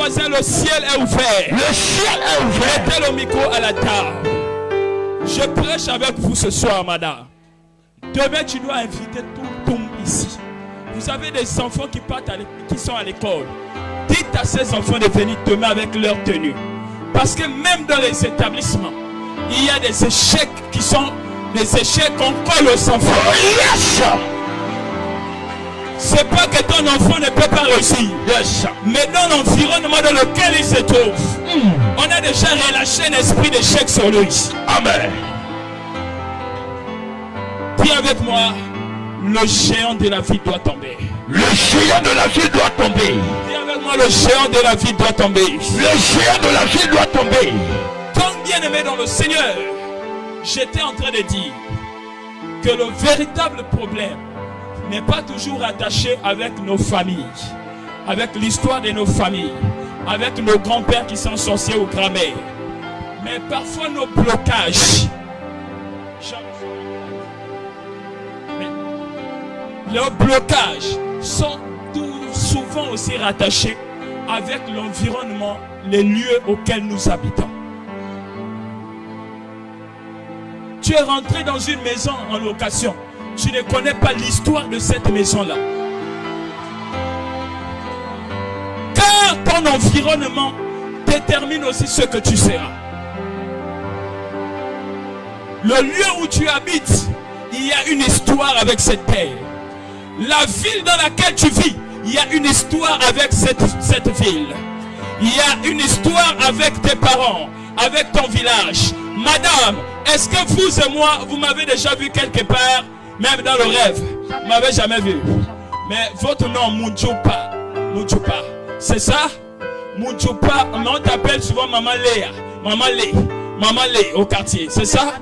voisin, le ciel est ouvert. Le ciel est ouvert. Mettez le micro à la table. Je prêche avec vous ce soir, madame. Demain, tu dois inviter tout le monde ici. Vous avez des enfants qui partent qui sont à l'école. Dites à ces enfants de venir demain avec leur tenue. Parce que même dans les établissements, il y a des échecs qui sont des échecs qu'on colle aux enfants. Yes. C'est pas que ton enfant ne peut pas réussir. Yes. Mais dans l'environnement dans lequel il se trouve, on a déjà relâché un esprit d'échec sur lui. Amen. Dis avec moi, le géant de la vie doit tomber. Le géant de la vie doit tomber. Dis avec moi, le géant de la vie doit tomber. Le géant de la vie doit tomber. Comme bien-aimé dans le Seigneur, j'étais en train de dire que le véritable problème n'est pas toujours attaché avec nos familles, avec l'histoire de nos familles, avec nos grands-pères qui sont sorciers ou grand-mères. Mais parfois nos blocages, leurs blocages sont souvent aussi rattachés avec l'environnement, les lieux auxquels nous habitons. Tu es rentré dans une maison en location. Tu ne connais pas l'histoire de cette maison-là. Car ton environnement détermine aussi ce que tu seras. Le lieu où tu habites, il y a une histoire avec cette terre. La ville dans laquelle tu vis, il y a une histoire avec cette ville. Il y a une histoire avec tes parents, avec ton village. Madame, est-ce que vous et moi, vous m'avez déjà vu quelque part, même dans le rêve? Vous m'avez jamais vu. Mais votre nom, Moudjoupa. Moudjoupa. C'est ça? Moudjoupa, on t'appelle souvent Maman Léa. Maman Lé. Maman Lé au quartier. C'est ça?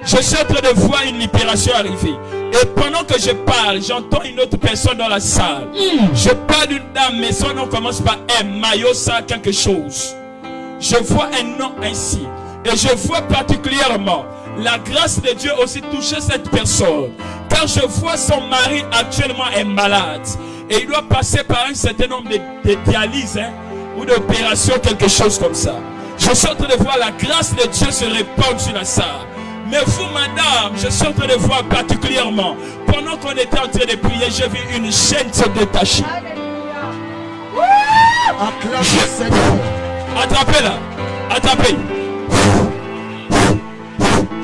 Je suis en train de voir une libération arriver. Et pendant que je parle, j'entends une autre personne dans la salle. Je parle d'une dame, mais son nom commence par M. Mayosa quelque chose. Je vois un nom ainsi. Et je vois particulièrement la grâce de Dieu aussi toucher cette personne. Car je vois son mari actuellement est malade. Et il doit passer par un certain nombre de dialyses ou d'opérations, quelque chose comme ça. Je suis en train de voir la grâce de Dieu se répandre sur la salle. Mais vous, madame, je suis en train de voir particulièrement, pendant qu'on était en train de prier, j'ai vu une chaîne se détacher. Attrapez-la. Attrapez.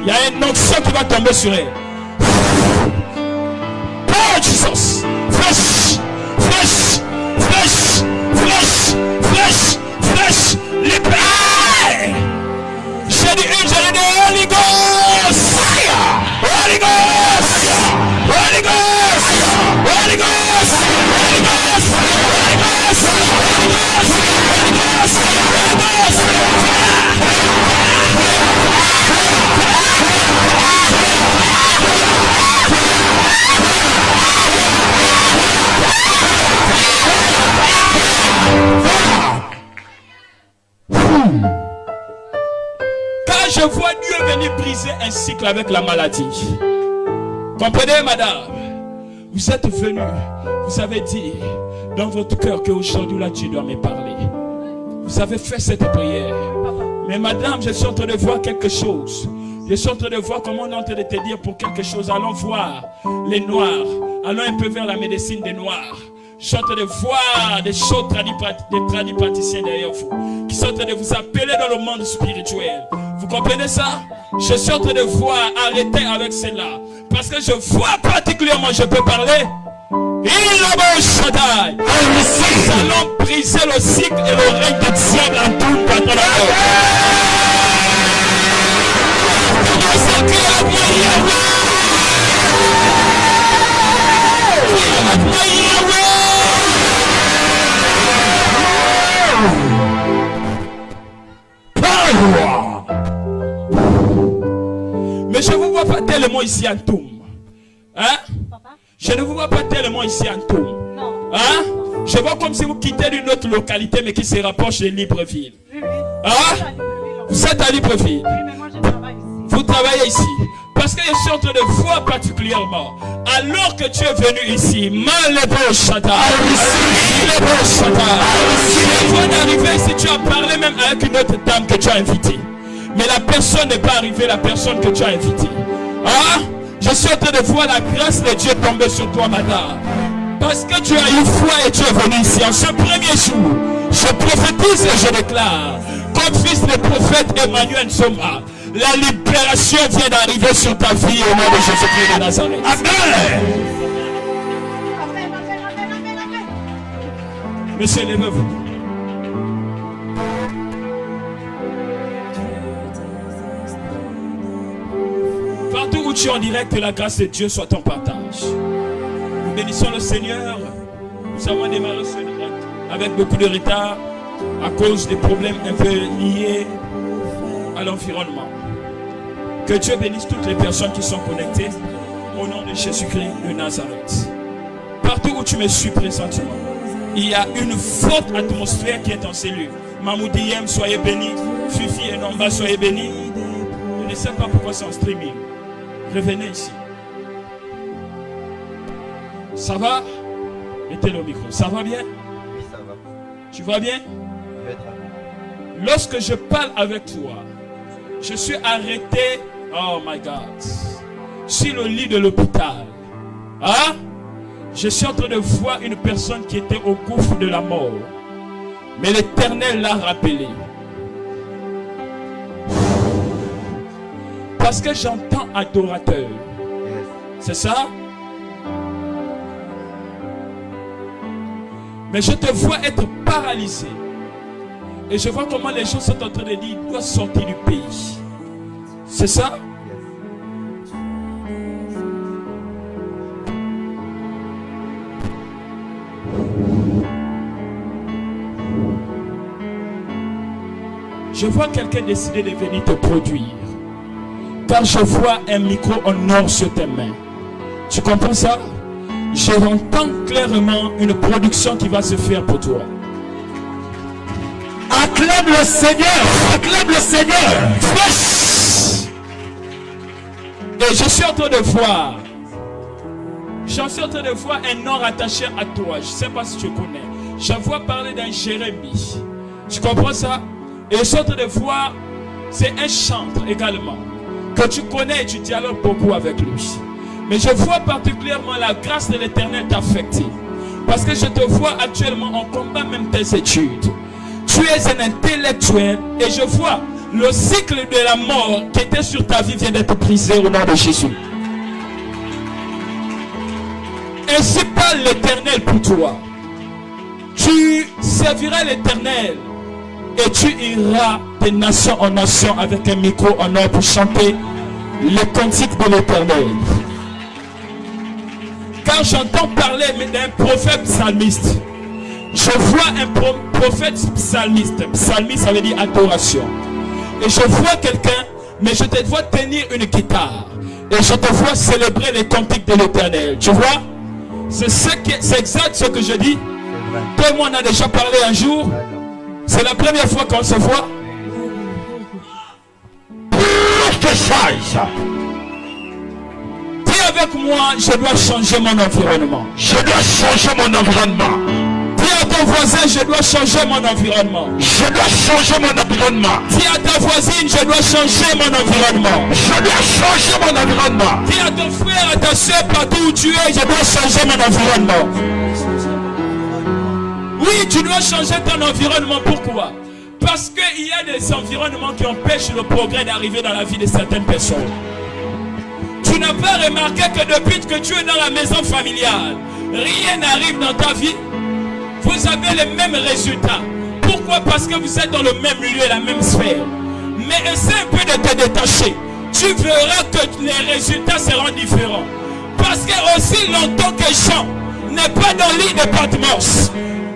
Il y a un onction qui va tomber sur elle. Oh Jesus! Fresh! Fresh! Fresh! Fresh! Fresh! Fresh! Libère! J'ai dit une, j'ai dit deux, Holy Ghost! Holy Ghost! Holy Ghost! Holy Ghost! Holy Ghost! Holy Ghost! Holy Ghost! Holy Ghost! Holy Ghost! Quand je vois Dieu venir briser un cycle avec la maladie. Comprenez, madame? Vous êtes venu, vous avez dit dans votre cœur qu'aujourd'hui là tu dois me parler. Vous avez fait cette prière. Mais madame, je suis en train de voir quelque chose. Je suis en train de voir comment on est en train de te dire pour quelque chose. Allons voir les noirs. Allons un peu vers la médecine des noirs. Je suis en train de voir des choses des praticiens derrière vous. Qui sont en train de vous appeler dans le monde spirituel. Vous comprenez ça? Je suis en train de voir, arrêtez avec cela. Parce que je vois particulièrement, je peux parler. Il a Shaddai. Nous allons briser le cycle et le règne du diable en tout pendant la mort. Mais je ne vous vois pas tellement ici en Toum. Hein? Je ne vous vois pas tellement ici en Toum. Hein? Je vois comme si vous quittez d'une autre localité mais qui se rapproche de Libreville. Hein? Vous êtes à Libreville. Vous travaillez ici. Parce que je suis en train de voir particulièrement, alors que tu es venu ici, Malebo Shata, avant d'arriver ici, tu as parlé même avec une autre dame que tu as invitée. Mais la personne n'est pas arrivée, la personne que tu as invitée. Ah, je suis en train de voir la grâce de Dieu tomber sur toi, madame. Parce que tu as eu foi et tu es venu ici en ce premier jour. Je prophétise et je déclare, comme fils de prophète Emmanuel Soma, la libération vient d'arriver sur ta vie au nom de Jésus-Christ de Nazareth. Amen. Monsieur, levez-vous. Partout où tu es en direct, que la grâce de Dieu soit ton partage. Nous bénissons le Seigneur. Nous avons démarré ce direct avec beaucoup de retard à cause des problèmes un peu liés à l'environnement. Que Dieu bénisse toutes les personnes qui sont connectées au nom de Jésus-Christ de Nazareth. Partout où tu me suis présentement, il y a une forte atmosphère qui est en cellule. Mamoudiem, soyez bénis. Fifi et Nomba, soyez bénis. Je ne sais pas pourquoi c'est en streaming. Revenez ici. Ça va? Mettez le micro. Ça va bien? Oui, ça va. Tu vas bien? Je vais très bien. Lorsque je parle avec toi, je suis arrêté, oh my God, sur le lit de l'hôpital. Hein? Je suis en train de voir une personne qui était au gouffre de la mort. Mais l'Éternel l'a rappelé. Parce que j'entends adorateur. Yes. C'est ça? Mais je te vois être paralysé. Et je vois comment les gens sont en train de dire, il doit sortir du pays. C'est ça? Je vois quelqu'un décider de venir te produire. Car je vois un micro en or sur tes mains. Tu comprends ça? Je entends clairement une production qui va se faire pour toi. Acclame le Seigneur. Acclame le Seigneur. Et je suis en train de voir. Je suis en train de voir un nom attaché à toi. Je ne sais pas si tu connais. Je vois parler d'un Jérémie. Tu comprends ça? Et je suis en train de voir, c'est un chantre également. Que tu connais et tu dialogues beaucoup avec lui. Mais je vois particulièrement la grâce de l'Éternel t'affecter. Parce que je te vois actuellement en combat même tes études. Tu es un intellectuel et je vois le cycle de la mort qui était sur ta vie vient d'être brisé au nom de Jésus. Ainsi parle l'Éternel pour toi. Tu serviras l'Éternel et tu iras de nation en nation avec un micro en or pour chanter le cantique de l'Éternel. Quand j'entends parler d'un prophète psalmiste, je vois un prophète psalmiste. Psalmiste, ça veut dire adoration. Et je vois quelqu'un, mais je te vois tenir une guitare. Et je te vois célébrer les cantiques de l'Éternel. Tu vois? C'est exact ce que je dis. Toi et moi, on a déjà parlé un jour. C'est la première fois qu'on se voit. Dis avec moi, je dois changer mon environnement. Je dois changer mon environnement. Dis à ton voisin, je dois changer mon environnement. Je dois changer mon environnement. Dis à ta voisine, je dois changer mon environnement. Je dois changer mon environnement. Dis à ton frère, à ta soeur, partout où tu es, je dois changer mon environnement. Oui, tu dois changer ton environnement. Pourquoi? Parce qu'il y a des environnements qui empêchent le progrès d'arriver dans la vie de certaines personnes. Tu n'as pas remarqué que depuis que tu es dans la maison familiale, rien n'arrive dans ta vie. Vous avez les mêmes résultats. Pourquoi? Parce que vous êtes dans le même lieu, la même sphère. Mais essaie un peu de te détacher. Tu verras que les résultats seront différents. Parce que aussi longtemps que Jean n'est pas dans l'île de Patmos,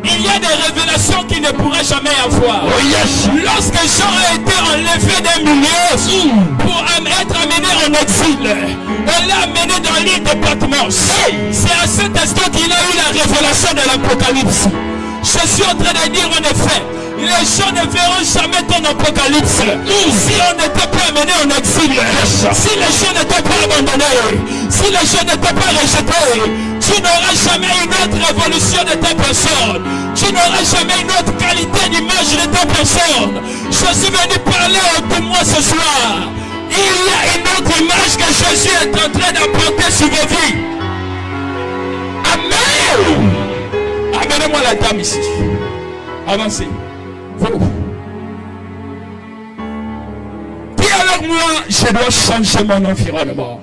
il y a des révélations qu'il ne pourrait jamais avoir. Oh yes. Lorsque Jean a été enlevé d'un milieu pour être amené en exil, on l'a amené dans l'île de Patmos. C'est à cet instant qu'il a eu la révélation de l'Apocalypse. Je suis en train de dire en effet, les gens ne verront jamais ton apocalypse. Si on n'était pas amené en exil, si les gens n'étaient pas abandonnés, si les gens n'étaient pas rejetés, tu n'auras jamais une autre révolution de ta personne. Tu n'auras jamais une autre qualité d'image de ta personne. Je suis venu parler de moi ce soir. Il y a une autre image que Jésus est en train d'apporter sur vos vies. Amen. Amenez-moi la dame ici. Avancez. Vous. Dis avec moi, je dois changer mon environnement.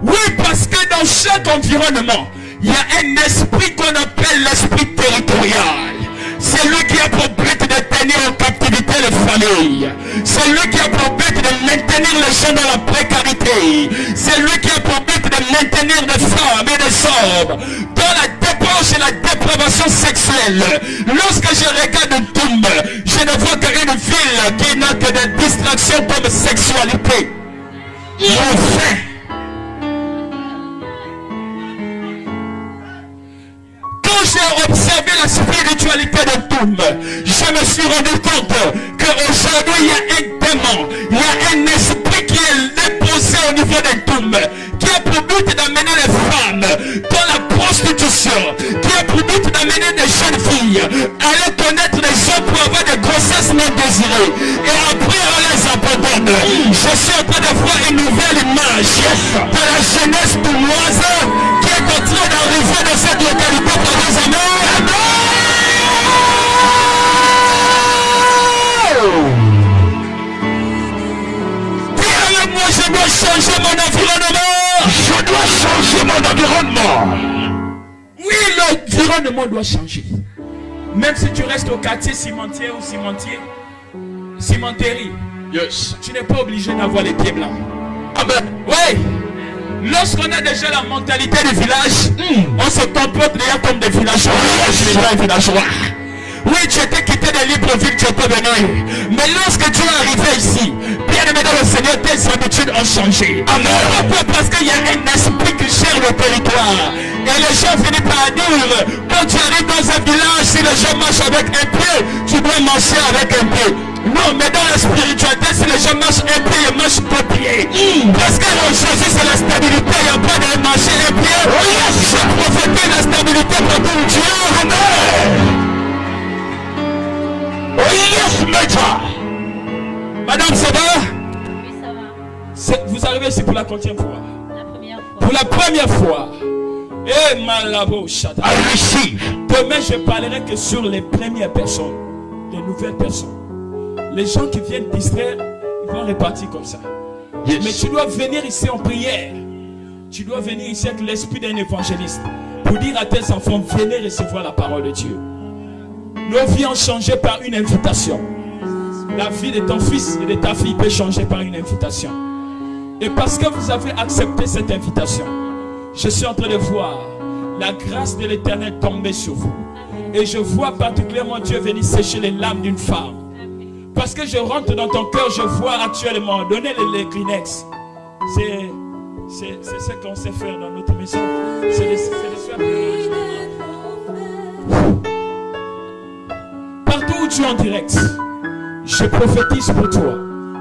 Oui, parce que dans chaque environnement, il y a un esprit qu'on appelle l'esprit territorial. C'est lui qui a pour but de tenir en captivité les familles. C'est lui qui a pour but de maintenir les gens dans la précarité. C'est lui qui a pour but de maintenir des femmes et des hommes dans la débauche et la dépravation sexuelle. Lorsque je regarde Toum, je ne vois qu'une ville qui n'a que des distractions comme sexualité. Enfin, j'ai observé la spiritualité de Toum, je me suis rendu compte qu'aujourd'hui il y a un démon, il y a un esprit qui est déposé au niveau de Toum, qui a pour but d'amener les femmes dans la prostitution, qui a pour but d'amener des jeunes filles à aller connaître les gens pour avoir des grossesses non désirées, et après on les abandonne. Je suis en train de voir une nouvelle image de la jeunesse toumoise qui est en train d'arriver dans cette localité pour des années. Dis avec moi, je dois changer mon environnement. Je dois changer mon environnement. Oui, l'environnement doit changer. Même si tu restes au quartier cimentière ou cimenterie, Yes. tu n'es pas obligé d'avoir les pieds blancs. Amen. Oui. Lorsqu'on a déjà la mentalité du village, on se comporte déjà comme des villageois. Oui, tu étais quitté de Libreville, tu étais venu. Mais lorsque tu es arrivé ici, bien aimé dans le Seigneur, tes habitudes ont changé. Amen. Pourquoi? Parce qu'il y a un esprit qui gère le territoire. Et les gens finissent par dire, quand tu arrives dans un village, si les gens marchent avec un pied, tu dois marcher avec un pied. Non, mais dans la spiritualité, si les gens marchent un pied, ils marchent deux pieds. Parce que Jésus, c'est la stabilité, il n'y a pas de marcher un pied. J'ai prophétisé la stabilité pour tout Dieu. Amen. Oh yes, Maître. Madame, ça va? Oui, ça va. Vous arrivez ici pour la quantième fois? La première fois. Pour la première fois. Eh, malabo, chata. I receive. Demain, je parlerai que sur les premières personnes, les nouvelles personnes. Les gens qui viennent distraire, ils vont repartir comme ça. Yes. Mais tu dois venir ici en prière. Tu dois venir ici avec l'esprit d'un évangéliste pour dire à tes enfants, venez recevoir la parole de Dieu. Nos vies ont changé par une invitation. La vie de ton fils et de ta fille peut changer par une invitation. Et parce que vous avez accepté cette invitation, je suis en train de voir la grâce de l'Éternel tomber sur vous. Et je vois particulièrement Dieu venir sécher les larmes d'une femme. Parce que je rentre dans ton cœur, je vois actuellement, donnez les Kleenex. C'est ce qu'on sait faire dans notre maison. C'est les partout où tu es en direct, je prophétise pour toi,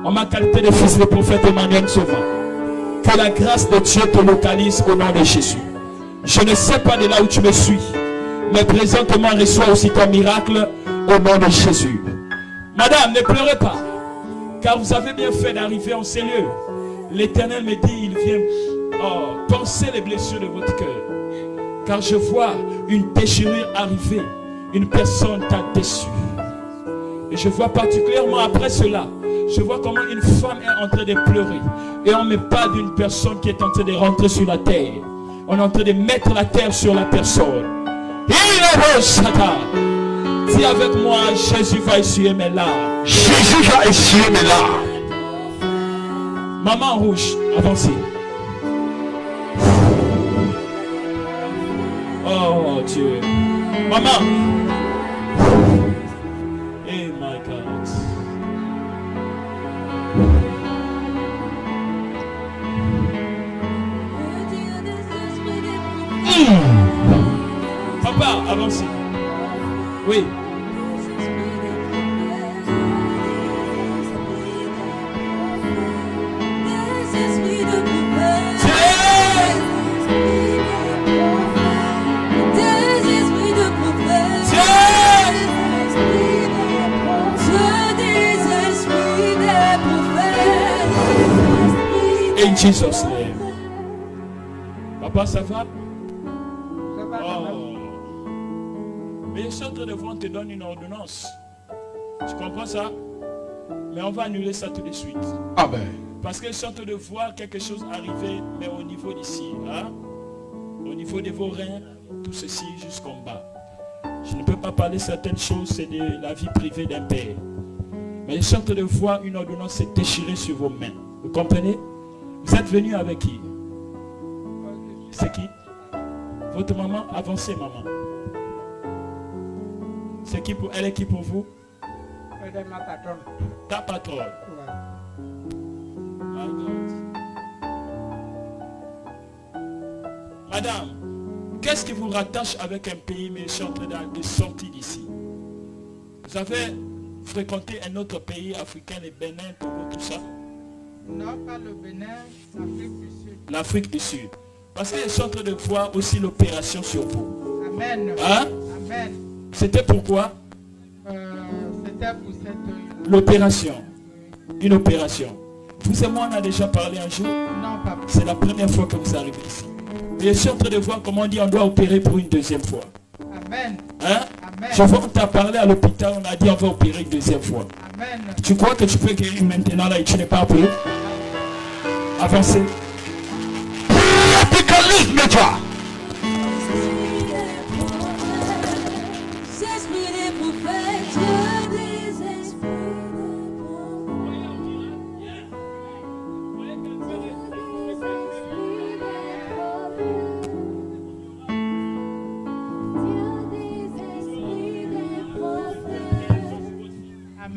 en ma qualité de fils de prophète Emmanuel Sauvant, que la grâce de Dieu te localise au nom de Jésus. Je ne sais pas de là où tu me suis, mais présentement reçois aussi ton miracle au nom de Jésus. Madame, ne pleurez pas, car vous avez bien fait d'arriver en ces lieux. L'Éternel me dit, il vient penser les blessures de votre cœur. Car je vois une déchirure arriver. Une personne t'a déçu. Et je vois particulièrement après cela, je vois comment une femme est en train de pleurer. Et on me parle d'une personne qui est en train de rentrer sur la terre. On est en train de mettre la terre sur la personne. Dis avec moi, Jésus va essuyer mes larmes. Jésus va essuyer mes larmes. Maman rouge, avancez. Oh Dieu. Maman. Hey my God. Papa, avancez. Oui. Jesus' name. Papa, ça va? Ça va, maman. Mais le centre de voix te donne une ordonnance. Tu comprends ça? Mais on va annuler ça tout de suite. Amen. Parce que sorte de voir quelque chose arriver, mais au niveau d'ici, hein? Au niveau de vos reins, tout ceci jusqu'en bas. Je ne peux pas parler de certaines choses, c'est de la vie privée d'un père. Mais je sorte de voir une ordonnance se déchirer sur vos mains. Vous comprenez? Vous êtes venu avec qui? C'est qui? Votre maman? Avancez, maman. C'est qui pour elle? Est qui pour vous? Elle est ma patronne. Ta patronne. Ouais. My God. Madame, qu'est-ce qui vous rattache avec un pays, mais je suis en train de sortir d'ici? Vous avez fréquenté un autre pays africain, le Bénin, Togo, tout ça? Non, pas le Bénin, l'Afrique du Sud. L'Afrique du Sud. Parce que je suis en train de voir aussi l'opération sur vous. Amen. Hein? Amen. C'était pourquoi? C'était pour cette... L'opération. Une opération. Vous et moi, on a déjà parlé un jour. Non, papa. C'est la première fois que vous arrivez ici. Et je suis en train de voir comment on dit on doit opérer pour une deuxième fois. Amen. Hein? Amen. Je vois qu'on t'a parlé à l'hôpital, on a dit on va opérer une deuxième fois. Amen. Tu crois que tu peux guérir maintenant là et tu n'es pas appelé? Avancez. Radicalisme, Major.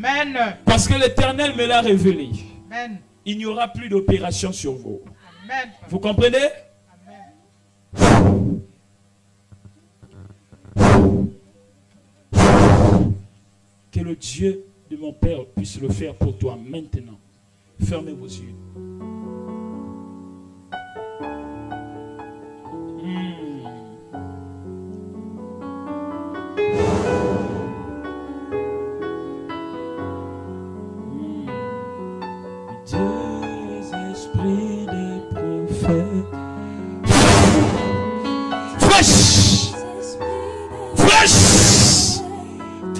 Amen. Parce que l'Éternel me l'a révélé. Amen. Il n'y aura plus d'opération sur vous. Amen. Vous comprenez? Amen. Que le Dieu de mon Père puisse le faire pour toi maintenant. Fermez vos yeux. Deux esprits des prophètes. Fresh! Fresh!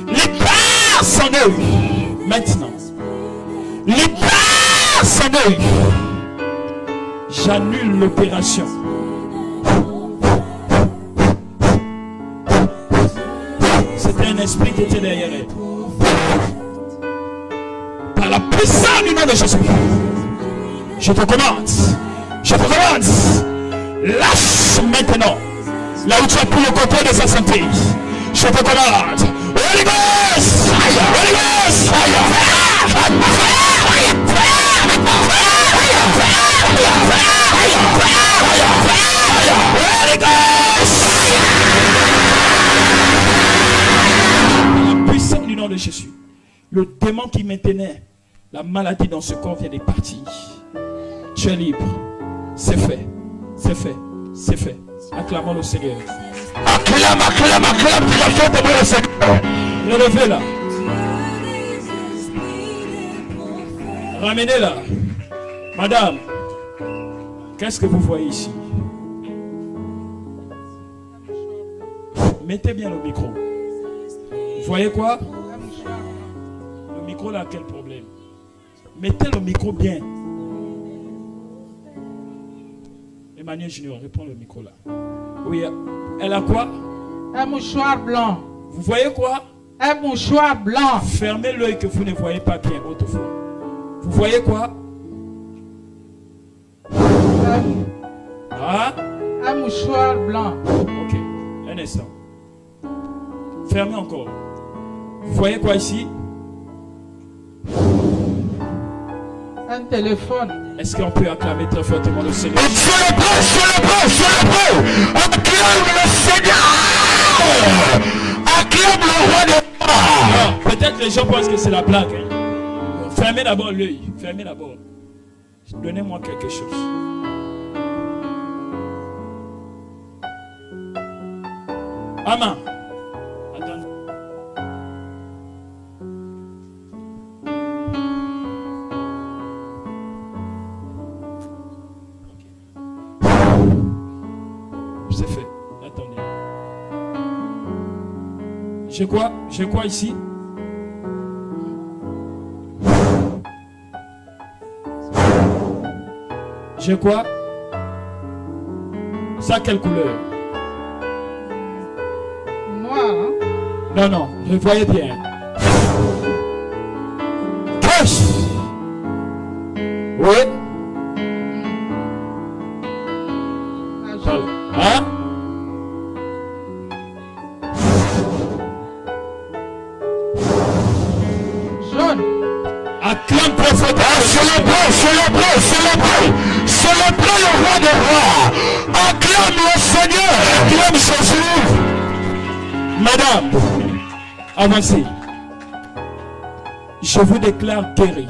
Libère son œil. Maintenant. Libère son œil. J'annule l'opération. C'était un esprit qui était derrière elle. Par la puissance du nom de Jésus. Je te commande. Je te commande. Lâche maintenant. Là où tu as pris le contrôle de sa santé. Je te commande. Holy Ghost! Holy Ghost! Holy Ghost! La puissance du nom de Jésus. Le démon qui maintenait la maladie dans ce corps vient de partir. Tu es libre. C'est fait. C'est fait. C'est fait. Acclamons le Seigneur. Acclame, acclame, acclame, tu vas faire tomber le Seigneur. Relevez-la. Ramenez-la. Madame, qu'est-ce que vous voyez ici? Mettez bien le micro. Vous voyez quoi? Le micro là, quel problème? Mettez le micro bien. Emmanuel Junior, reprends le micro là. Oui, elle a quoi? Un mouchoir blanc. Vous voyez quoi? Un mouchoir blanc. Fermez l'œil que vous ne voyez pas bien autrefois. Vous voyez quoi? Ah? Un mouchoir blanc. Ok, un instant. Fermez encore. Vous voyez quoi ici? Un téléphone. Est-ce qu'on peut acclamer très fortement le Seigneur? Soyez prêts, soyez prêts, soyez prêts. Acclame le Seigneur. Acclame le roi des rois. Ah, peut-être les gens pensent que c'est la blague. Hein. Fermez d'abord l'œil. Fermez d'abord. Donnez-moi quelque chose. Maman. Attends. J'ai quoi ici? J'ai quoi? Ça quelle couleur? Noir, hein? Non, je voyais bien. Cache! Oui? Hein? Jaune. Acclame prophète. Célébrez le roi des rois. Acclame le Seigneur. Acclame Jésus. Madame, avancez. Je vous déclare guéri.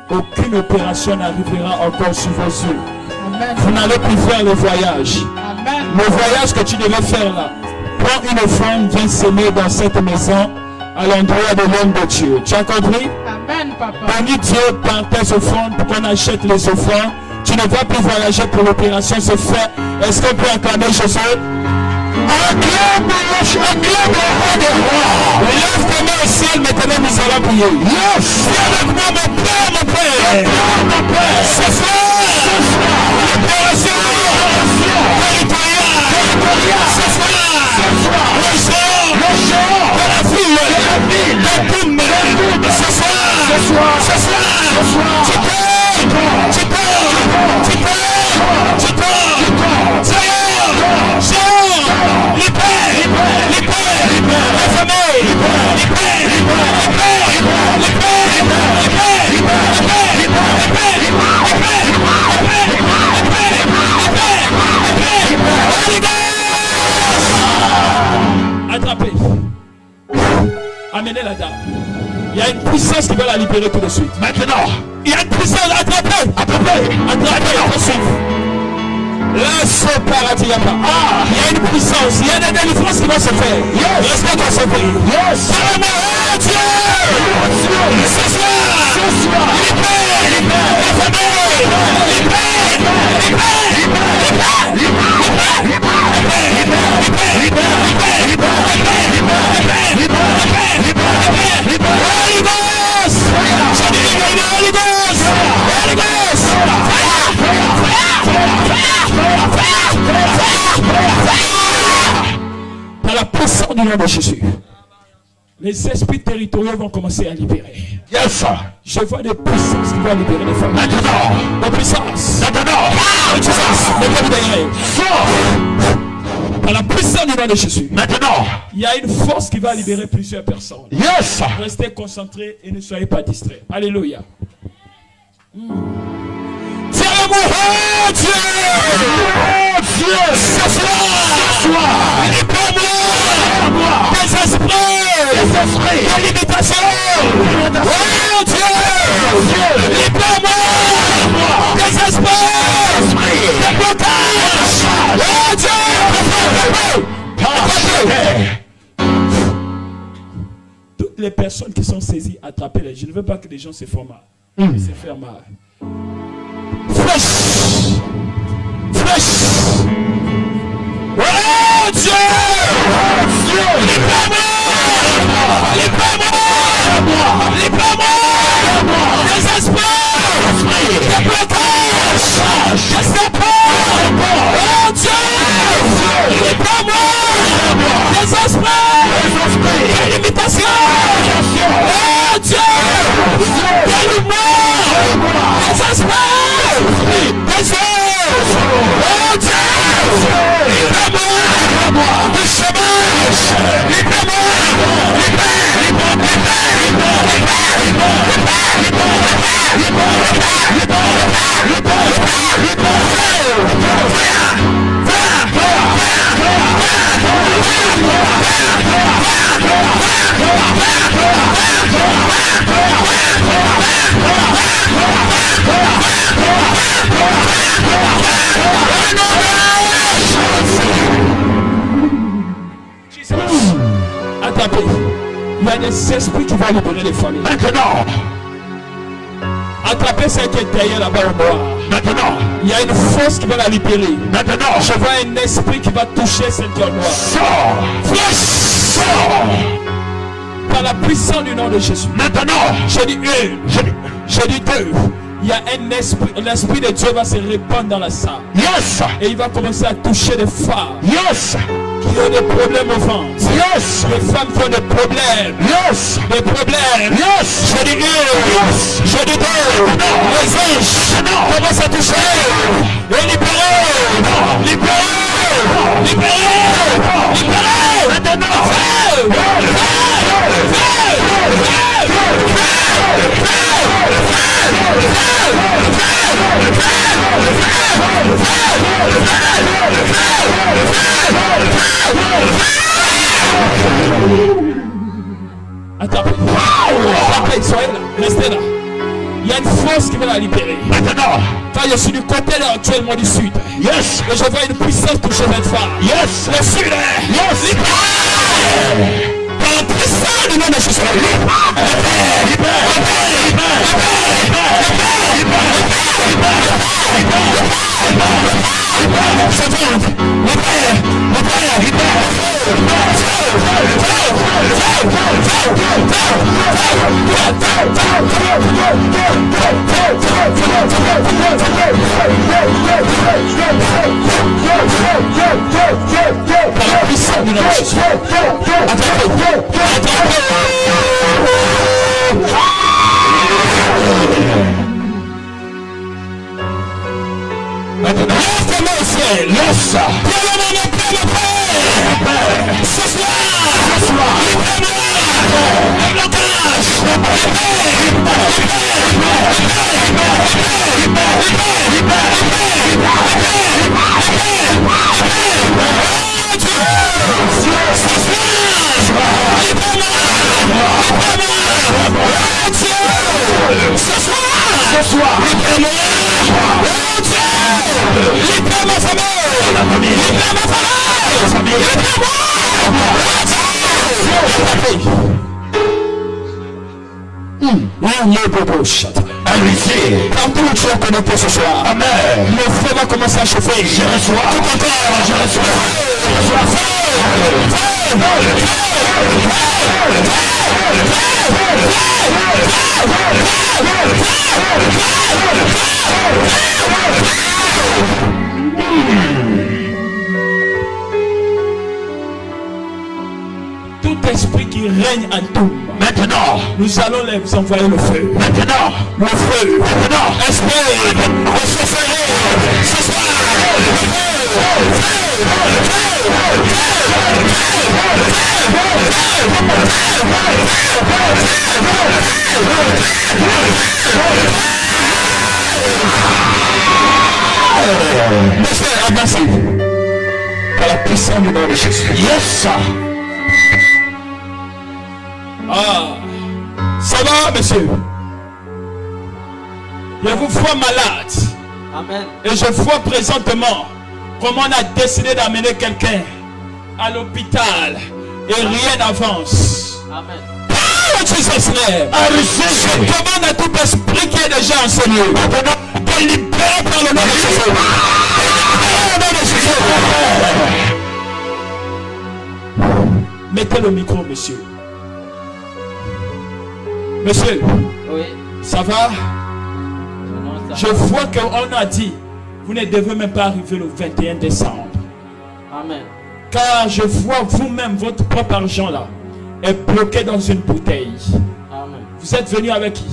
Aucune opération n'arrivera encore sur vos yeux. Amen. Vous n'allez plus faire le voyage. Amen. Le voyage que tu devais faire là. Prends une offrande, viens s'aimer dans cette maison à l'endroit de l'homme de Dieu. Tu as compris? Amen, papa. Bénis Dieu par tes offrandes pour qu'on achète les offrandes. Tu ne vas plus voyager pour l'opération se faire. Est-ce qu'on peut acclamer Jésus? Acclame le roi des rois. Lève tes mains au ciel, maintenant nous allons prier. Yes. Viens avec moi, mon Père. Ce soir, l'opération territoriale. Ce soir, le géant de la ville, de Boum. Ce soir, tu pars. Ça y est, géant, libère, la famille, attrapez. Amenez la dame. Il y a une puissance qui va la libérer tout de suite. Maintenant. Il y a une puissance. Attrapez. Attention. Là, ce paradis, il y a pas. Il y a une puissance. Il y a des délivrances qui vont se faire. Restez concentrés. Dieu. Ce soir. Libère. La famille. Par la puissance du nom de Jésus, les esprits territoriaux vont commencer à libérer. Yes. Je vois des puissances qui vont libérer les femmes. Maintenant. Des puissances. Par la puissance du nom de Jésus. Maintenant. Il y a une force qui va libérer plusieurs personnes. Yes. Restez concentrés et ne soyez pas distraits. Alléluia. Tiens-le-moi, oh Dieu! Oh Dieu! Ce soir! Libère-moi! Des esprits! De limitation! Oh Dieu! Libère-moi! Des esprits! De blocage! Oh Dieu! Toutes les personnes qui sont saisies, attrapez-les. Je ne veux pas que les gens se font mal. Se faire mal. Flèche! Oh Dieu! Libère-moi! Des esprits! Des blocages! Des serpents! Oh Dieu! Libère-moi! Des esprits! Des limitations! Oh Dieu! Délivre-moi! Des esprits! Des œufs! Oh Dieu! Libère-moi! Du chômage! Libère-moi! Attrapez. Il y a des esprits qui vont libérer les familles. Maintenant. Attrapez celle qui est derrière là-bas au noir. Maintenant. Il y a une force qui va la libérer. Maintenant. Je vois un esprit qui va toucher celle qui est au noir. Sors. Flèche. Sors. Par la puissance du nom de Jésus. Maintenant. J'ai dit une. J'ai dit deux. Il y a un esprit, l'esprit de Dieu va se répandre dans la salle. Yes. Et il va commencer à toucher des femmes. Yes. Qui ont des problèmes au ventre. Yes. Les femmes qui ont des problèmes. Yes. Des problèmes. Yes. Je dis une. Yes. Je dis deux. Les anges commencent à toucher. Et libérer. Libérer. Libérer. Libérer. Maintenant. Attends, soyez là, restez là. Il y a une force qui va la libérer. Maintenant. Quand je suis du côté là, actuellement du sud. Yes. Et je vois une puissance toucher cette femme. Yes. Le sud. Yes. Libéré. Par la puissance du nom de Jésus. Yes. Ce soir, libère ma famille, libère ma famille, allez-y. Partout où tu es connecté ce soir, Amen. le feu va commencer à chauffer. Je reçois. Tout encore, Je reçois. tout esprit qui règne en tout. Maintenant. Nous allons les envoyer le feu. Maintenant. Le feu. Maintenant. Esprit, recevez ce soir. Monsieur, avancez. Par la puissance du nom de Jésus. Yes. Ah, ça va, monsieur? Je vous vois malade. Amen. Et je vois présentement comment on a décidé d'amener quelqu'un à l'hôpital et rien n'avance. Amen. Oh, Jesus name. Je demande à tout esprit qui est déjà enseigné de libérer par le nom de Jésus. Au nom de Jésus. Mettez le micro, monsieur. Monsieur, Oui. ça va? Non, ça Je vois qu'on a dit, vous ne devez même pas arriver le 21 décembre. Amen. Car je vois vous-même, votre propre argent là, est bloqué dans une bouteille. Amen. Vous êtes venu avec qui?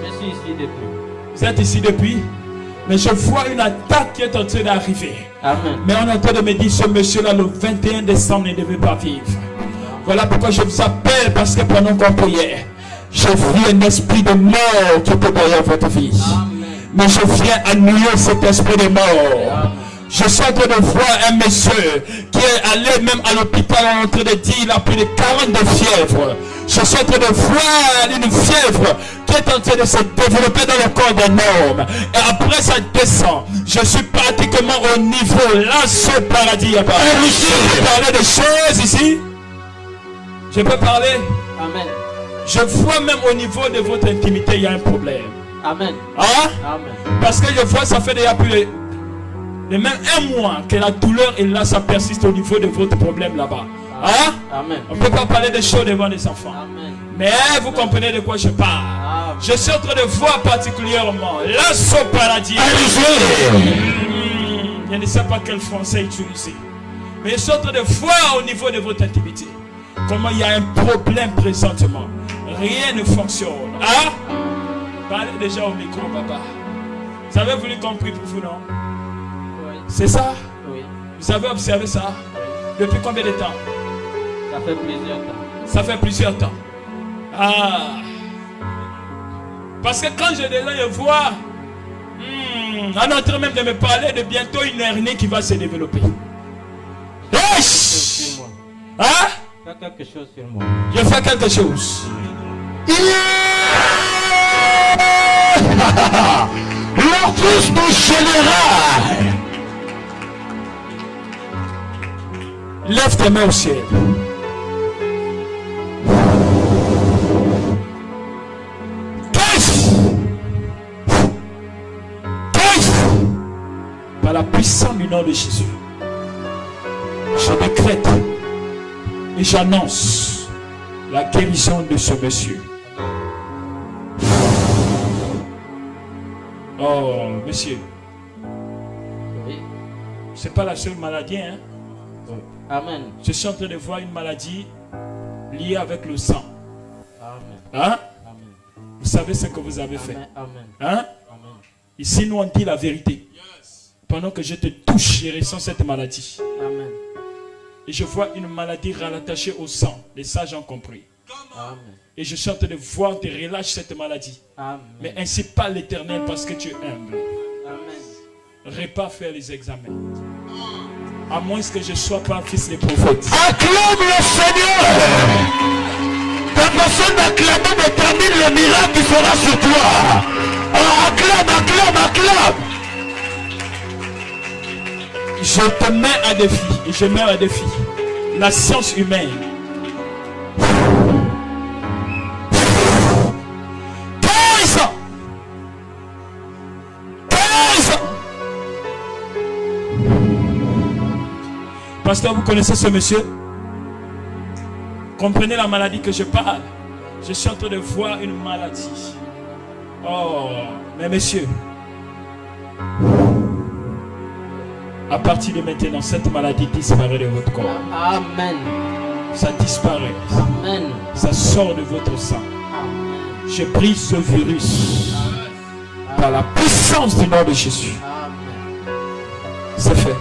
Je suis ici depuis. Vous êtes ici depuis? Mais je vois une attaque qui est en train d'arriver. Amen. Mais on est en train de me dire, ce monsieur-là, le 21 décembre, ne devait pas vivre. Voilà pourquoi je vous appelle, parce que pendant qu'on priait, je vis un esprit de mort qui était derrière votre vie. Amen. Mais je viens annuler cet esprit de mort. Amen. Je suis en train de voir un monsieur qui est allé même à l'hôpital en train de dire il a plus de 40 de fièvre. Je suis en train de voir une fièvre qui est en train de se développer dans le corps d'un homme. Et après ça descend. Je suis pratiquement au niveau là ce paradis. Je peux parler de choses ici. Je peux parler. Amen. Je vois même au niveau de votre intimité, il y a un problème. Amen. Hein? Amen. Parce que je vois, ça fait déjà plus de Et même un mois que la douleur est là, ça persiste au niveau de votre problème là-bas. Hein? Amen. On ne peut pas parler de choses devant les enfants. Amen. Mais vous comprenez de quoi je parle. Je suis en train de voir particulièrement l'assaut paradis. Je ne sais pas quel français utiliser. Mais je suis en train de voir au niveau de votre intimité comment il y a un problème présentement. Rien ne fonctionne. Hein? Parlez déjà au micro, papa. Vous avez voulu qu'on prie pour vous, non? Oui. C'est ça? Oui. Vous avez observé ça? Depuis combien de temps? Ça fait plusieurs temps. Ça fait plusieurs temps. Ah. Parce que quand je vois, on est en train même de me parler de bientôt une hernie qui va se développer. Sur moi. Hein? Fais quelque chose sur moi. Je fais quelque chose. Le fils du général. Lève tes mains au ciel. Par la puissance du nom de Jésus, je décrète et j'annonce la guérison de ce monsieur. Oh, monsieur, Oui. c'est pas la seule maladie, hein? Oui. Amen. Je suis en train de voir une maladie liée avec le sang. Amen. Hein? Amen. Vous savez ce que vous avez fait. Amen. Amen. Hein? Amen. Ici, nous on dit la vérité. Pendant que je te touche, je ressens cette maladie. Amen. Et je vois une maladie rattachée au sang. Les sages ont compris. Amen. Et je suis en train de voir, te relâche cette maladie. Amen. Mais ainsi pas l'Éternel parce que tu es humble. Amen. Répare faire les examens. À moins que je ne sois pas fils des prophètes. Acclame le Seigneur. Ta façon d'acclamer détermine le miracle qui sera sur toi. Alors acclame, acclame, acclame. Je te mets à défi. Et je mets à défi la science humaine. Pasteur, vous connaissez ce monsieur? Comprenez la maladie que je parle. Je suis en train de voir une maladie. Oh, mais monsieur, à partir de maintenant, cette maladie disparaît de votre corps. Amen. Ça disparaît. Amen. Ça sort de votre sang. Amen. Je brise ce virus par la puissance du nom de Jésus. Amen. C'est fait.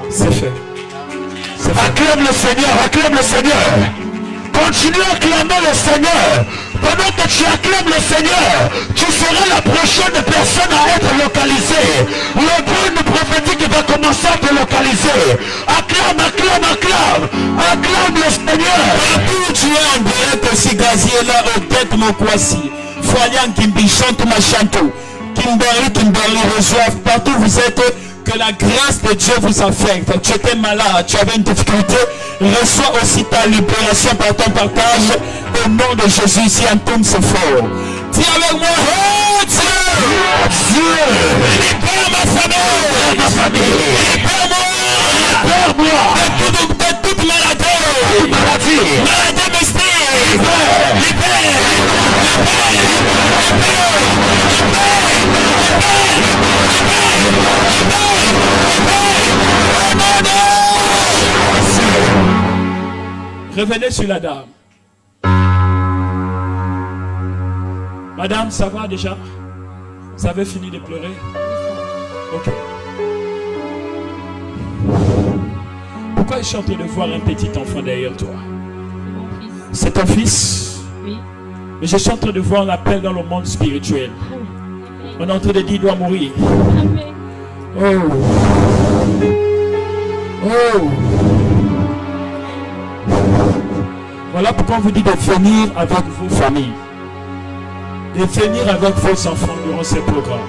C'est fait. C'est fait. Acclame le Seigneur, acclame le Seigneur. Continue à acclamer le Seigneur. Pendant que tu acclames le Seigneur, tu seras la prochaine personne à être localisée. Le bruit prophétique va commencer à te localiser. Acclame, acclame, acclame. Acclame le Seigneur. Partout tu es en direct aussi gazier là au tête mon kwasi. Foyant Kimbi chante ma chanteau. Kimberly reçoive. Partout vous êtes. Que la grâce de Dieu vous affecte. Tu étais malade, tu avais une difficulté. Reçois aussi ta libération par ton partage. Au nom de Jésus, ici un tourne c'est fort. Dis avec moi, oh Dieu, libère ma famille, libère-moi de toute maladie, maladie mystique, libère. Revenez sur la dame. Madame, ça va déjà? Vous avez fini de pleurer? Ok. Pourquoi je suis en train de voir un petit enfant derrière toi? C'est mon fils. C'est ton fils? Oui. Mais je suis en train de voir l'appel dans le monde spirituel. On est en train de dire qu'il doit mourir. Amen. Oh. Oh. Voilà pourquoi on vous dit de venir avec vos familles. De venir avec vos enfants durant ces programmes.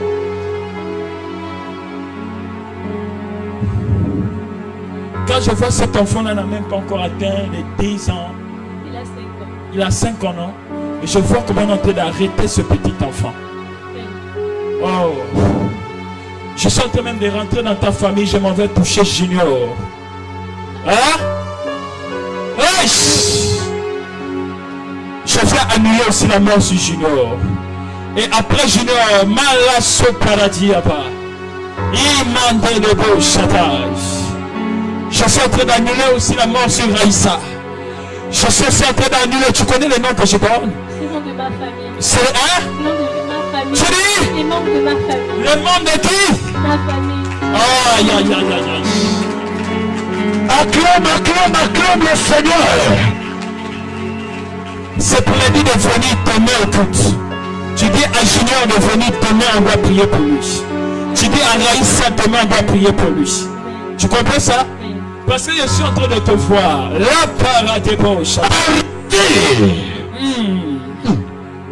Quand je vois cet enfant-là, n'a même pas encore atteint les 10 ans. Il a 5 ans. Il a 5 ans, non? Et je vois comment on est en train d'arrêter ce petit enfant. Oui. Oh. Je suis en train même de rentrer dans ta famille. Je m'en vais toucher Junior. Hein? Hey! Je vais annuler aussi la mort sur Junior. Et après Junior, Malasso Paradis Abba. Il m'a de beau chantage. Je suis en train d'annuler aussi la mort sur Raïssa. Je suis aussi en train d'annuler. Tu connais les noms que je donne? C'est le nom de ma famille. C'est hein? Le nom de ma famille. Tu dis? Les membres de ma famille. Les membres de qui? Ma famille. Aïe aïe aïe aïe aïe. Acclame, acclame, acclame le Seigneur. C'est pour les dire de venir t'aimer au écoute. Tu dis à Junior de venir t'aimer, on doit prier pour lui. Tu dis à Raïssa demain, on doit prier pour lui. Tu comprends ça? Oui. Parce que je suis en train de te voir. La parade bouche.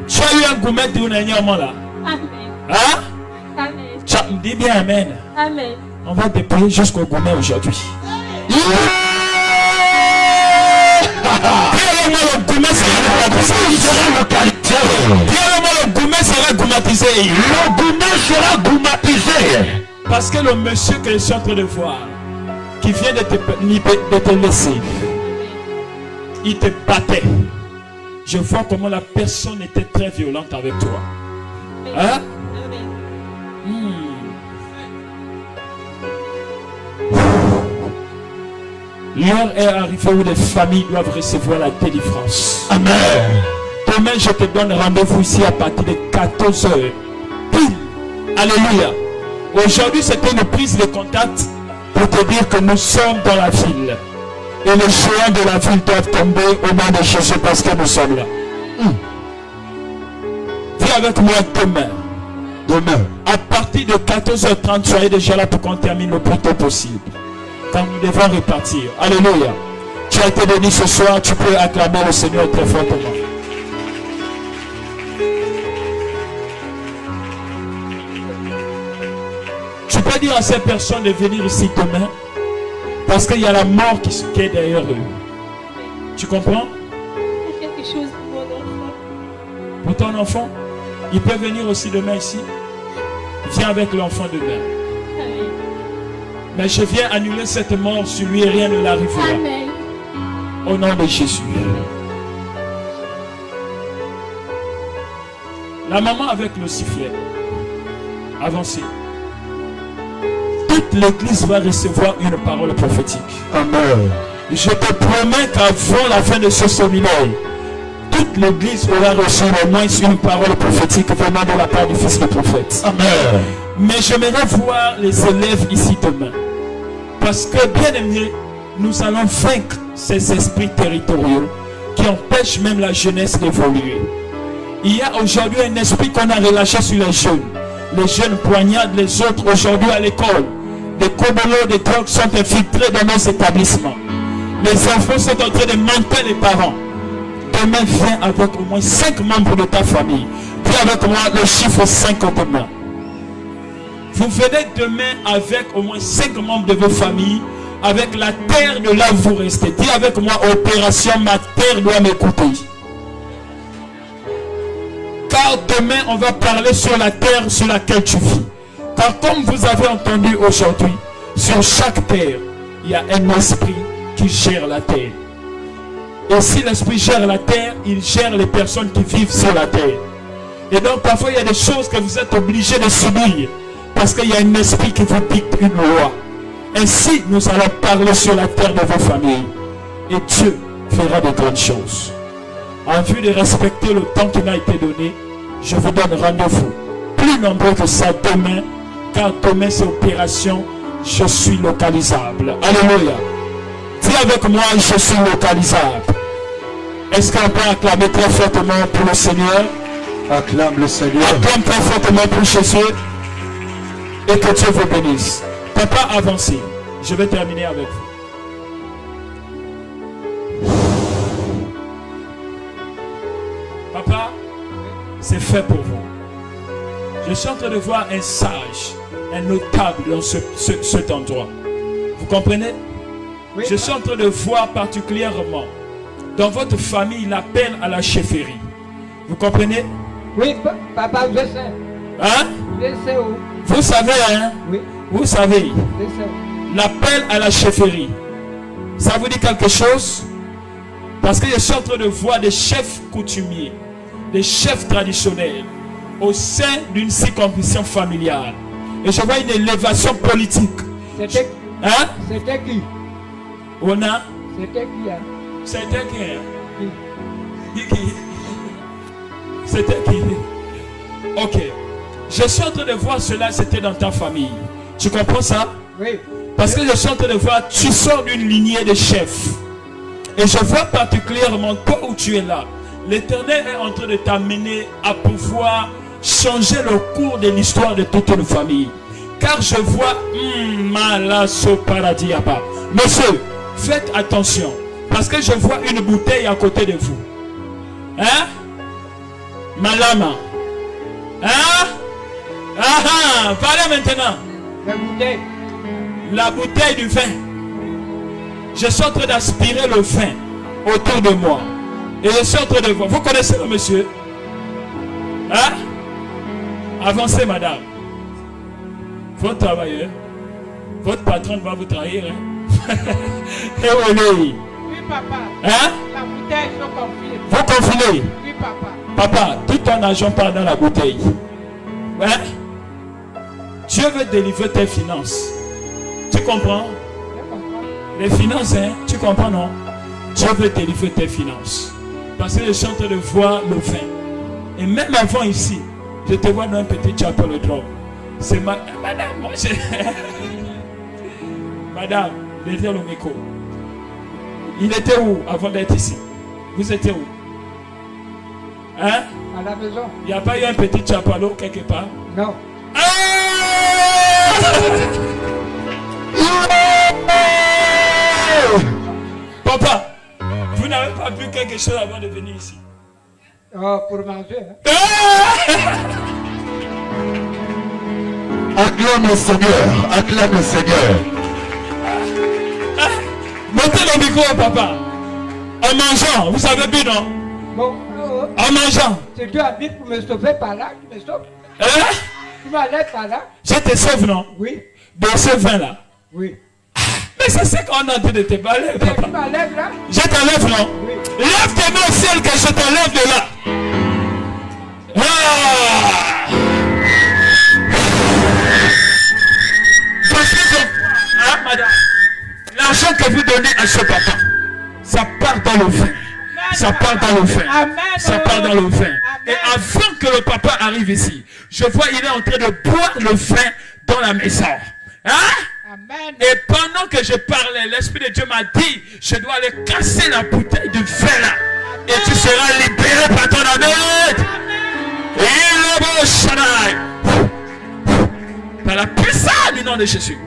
Tu as eu un gourmet dernièrement là. Amen. Hein? Amen. Tu me dis bien amen. Amen. On va te prier jusqu'au gourmet aujourd'hui. Dis-le-moi le gourmet sera localisé. Dis-le-moi le gourmet sera gourmatisé. Le gourmet sera gourmatisé. Parce que le monsieur que je suis en train de voir, qui vient de te laisser, il te battait. Je vois comment la personne était très violente avec toi. Hein? L'heure est arrivée où les familles doivent recevoir la délivrance. Amen. Demain, je te donne rendez-vous ici à partir de 14 h. Pile. Alléluia. Aujourd'hui, c'était une prise de contact pour te dire que nous sommes dans la ville. Et les géants de la ville doivent tomber au nom de Jésus parce que nous sommes là. Viens avec moi demain. Demain. À partir de 14 h 30, soyez déjà là pour qu'on termine le plus tôt possible. Quand nous devons repartir. Alléluia. Tu as été béni ce soir, tu peux acclamer le Seigneur très fortement. Tu peux dire à ces personnes de venir ici demain parce qu'il y a la mort qui est derrière eux. Tu comprends? Fais quelque chose pour mon enfant. Pour ton enfant, il peut venir aussi demain ici. Viens avec l'enfant demain. Amen. Mais je viens annuler cette mort sur lui et rien ne l'arrivera. Amen. Au nom de Jésus. La maman avec le sifflet. Avancez. Toute l'église va recevoir une parole prophétique. Amen. Je te promets qu'avant la fin de ce séminaire, toute l'église aura reçu au moins une parole prophétique venant de la part du fils du prophète. Amen. Mais j'aimerais voir les élèves ici demain. Parce que, bien aimé, nous allons vaincre ces esprits territoriaux qui empêchent même la jeunesse d'évoluer. Il y a aujourd'hui un esprit qu'on a relâché sur les jeunes. Les jeunes poignardent les autres aujourd'hui à l'école. Des cobolos, des drogues sont infiltrés dans nos établissements. Les enfants sont en train de mentir les parents. Demain, viens avec au moins 5 membres de ta famille. Viens avec moi le chiffre 5 demain. Vous venez demain avec au moins 5 membres de vos familles, avec la terre de là où vous restez. Dis avec moi, opération, ma terre doit m'écouter. Car demain, on va parler sur la terre sur laquelle tu vis. Car comme vous avez entendu aujourd'hui, sur chaque terre, il y a un esprit qui gère la terre. Et si l'esprit gère la terre, il gère les personnes qui vivent sur la terre. Et donc parfois, il y a des choses que vous êtes obligés de subir. Parce qu'il y a un esprit qui vous dicte une loi. Ainsi, nous allons parler sur la terre de vos familles. Et Dieu fera de grandes choses. En vue de respecter le temps qui m'a été donné, je vous donne rendez-vous. Plus nombreux que ça demain, car demain c'est opération, je suis localisable. Alléluia. Dis avec moi, je suis localisable. Est-ce qu'on peut acclamer très fortement pour le Seigneur? Acclame le Seigneur. Acclame très fortement pour Jésus. Et que Dieu vous bénisse. Papa, avancez. Je vais terminer avec vous. Papa, c'est fait pour vous. Je suis en train de voir un sage, un notable dans cet endroit. Vous comprenez? Oui. Je suis en train de voir particulièrement dans votre famille l'appel à la chefferie. Vous comprenez? Oui, papa, je sais. Hein? Je sais où. Vous savez, hein? Oui, Vous savez, c'est ça. l'appel à la chefferie, ça vous dit quelque chose? Parce que je suis en train de voir des chefs coutumiers, des chefs traditionnels au sein d'une circonscription familiale. Et je vois une élévation politique. C'était Hein? c'était qui? On a. C'était qui? Hein? C'était qui? Qui? Qui? C'était qui? Ok. Je suis en train de voir cela, c'était dans ta famille. Tu comprends ça? Oui. Parce que je suis en train de voir, tu sors d'une lignée de chefs. Et je vois particulièrement toi où tu es là. L'Éternel est en train de t'amener à pouvoir changer le cours de l'histoire de toute une famille. Car je vois Malasso Paradiaba. Monsieur, faites attention. Parce que je vois une bouteille à côté de vous. Hein? Malama. Hein? Ah, parlez maintenant. La bouteille. La bouteille du vin. Je suis en train d'aspirer le vin autour de moi. Et je suis en train de voir. Vous connaissez le monsieur? Hein? Avancez, madame. Votre travailleur, votre patron va vous trahir. Hein? Et Oui, papa. hein? La bouteille, je confie. Vous confinez. Oui, papa. Papa, tout ton argent part dans la bouteille. Hein? Dieu veut délivrer tes finances. Tu comprends? Je comprends. Les finances, hein? Tu comprends, non? Dieu veut délivrer tes finances. Parce que je suis en train de voir le vin. Et même avant ici, je te vois dans un petit chapel de drop. C'est madame, moi je... Madame, derrière le micro. Il était où avant d'être ici? Vous étiez où? Hein? À la maison? Il n'y a pas eu un petit chapelot quelque part? Non. Papa, vous n'avez pas bu quelque chose avant de venir ici? Oh, pour manger. Hein? Acclame le Seigneur, acclame le Seigneur. Mettez le micro, papa. En mangeant, vous avez bu, non? Bon, En mangeant. c'est Dieu a dit pour me sauver par là, tu me sauves. Hein? Tu m'enlèves par là? Je te sauve, non? Oui, De ce vin-là. oui. Mais c'est ce qu'on a dit de te parler, Mais papa. tu m'enlèves là? Je t'enlève, non? Oui. Lève tes mains au ciel que je t'enlève de là. Ah! Parce que je vois, hein, madame, l'argent que vous donnez à ce papa, ça part dans le vin. Ça part dans le vin. Amen. Ça part dans le vin. Amen. Et avant que le papa arrive ici, je vois il est en train de boire le vin dans la maison. Hein? Amen. Et pendant que je parlais, l'Esprit de Dieu m'a dit, je dois aller casser la bouteille de vin là. Et tu seras libéré par ton amen. Et le beau Shaddai. Par la puissance du nom de Jésus.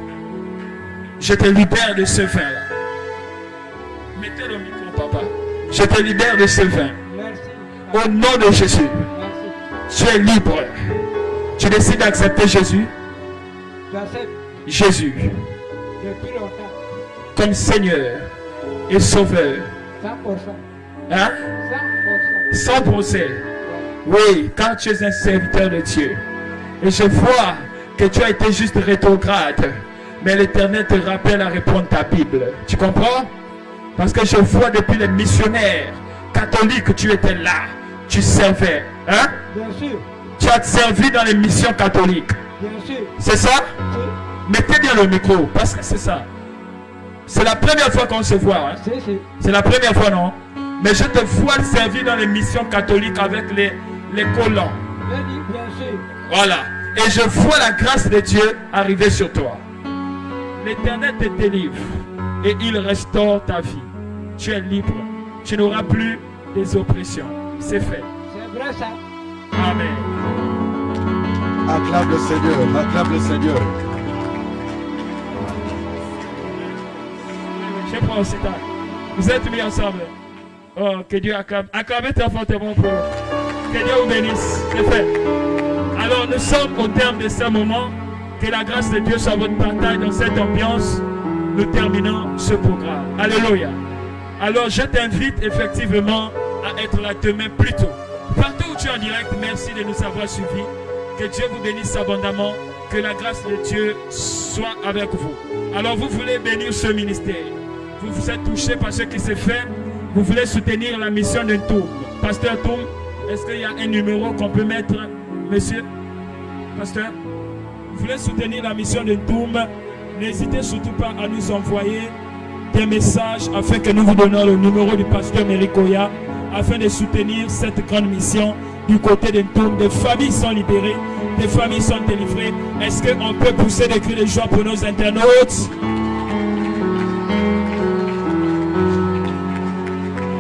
Je te libère de ce vin là. Mettez le micro, papa. Je te libère de ce vin. Merci. Au nom de Jésus. Merci. Tu es libre. Tu décides d'accepter Jésus. J'accepte Jésus depuis longtemps. comme Seigneur et Sauveur. 100%. Hein? 100%. Sans procès. Oui, car tu es un serviteur de Dieu. Et je vois que tu as été juste rétrograde. Mais l'Éternel te rappelle à reprendre ta Bible. Tu comprends? Parce que je vois depuis les missionnaires catholiques que tu étais là. Tu servais. Hein? Bien sûr. Tu as servi dans les missions catholiques. Bien sûr. C'est ça? Si. Mettez bien le micro. Parce que c'est ça. C'est la première fois qu'on se voit. Hein? Si. C'est la première fois, non? Mais je te vois servir dans les missions catholiques avec les colons. Bien sûr. Voilà. Et je vois la grâce de Dieu arriver sur toi. L'Éternel te délivre et il restaure ta vie. Tu es libre. Tu n'auras plus des oppressions. C'est fait. C'est vrai ça. Amen. Acclame le Seigneur, acclame le Seigneur. Je prends aussi tard. Vous êtes mis ensemble. Oh, que Dieu acclame. Acclamez très fortement pour eux. Que Dieu vous bénisse. C'est fait. Alors, nous sommes au terme de ce moment. Que la grâce de Dieu soit votre partage dans cette ambiance. Nous terminons ce programme. Alléluia. Alors, je t'invite effectivement à être là demain plus tôt. Partout où tu es en direct, merci de nous avoir suivis. Que Dieu vous bénisse abondamment. Que la grâce de Dieu soit avec vous. Alors vous voulez bénir ce ministère. Vous vous êtes touché par ce qui s'est fait. Vous voulez soutenir la mission d'un tour. Pasteur Toum, est-ce qu'il y a un numéro qu'on peut mettre, monsieur? Pasteur, vous voulez soutenir la mission d'un tour? N'hésitez surtout pas à nous envoyer des messages afin que nous vous donnions le numéro du pasteur Merikoya afin de soutenir cette grande mission du côté d'un tour. Des familles sont libérées, des familles sont délivrées. Est-ce qu'on peut pousser des cris de joie pour nos internautes?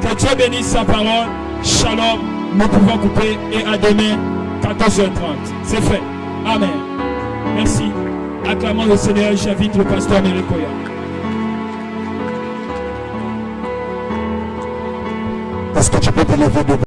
Que Dieu bénisse sa parole. Shalom. Nous pouvons couper et à demain 14h30. C'est fait. Amen. Merci. Acclamons le Seigneur. J'invite le pasteur Merikoya. Est-ce que tu peux te lever debout?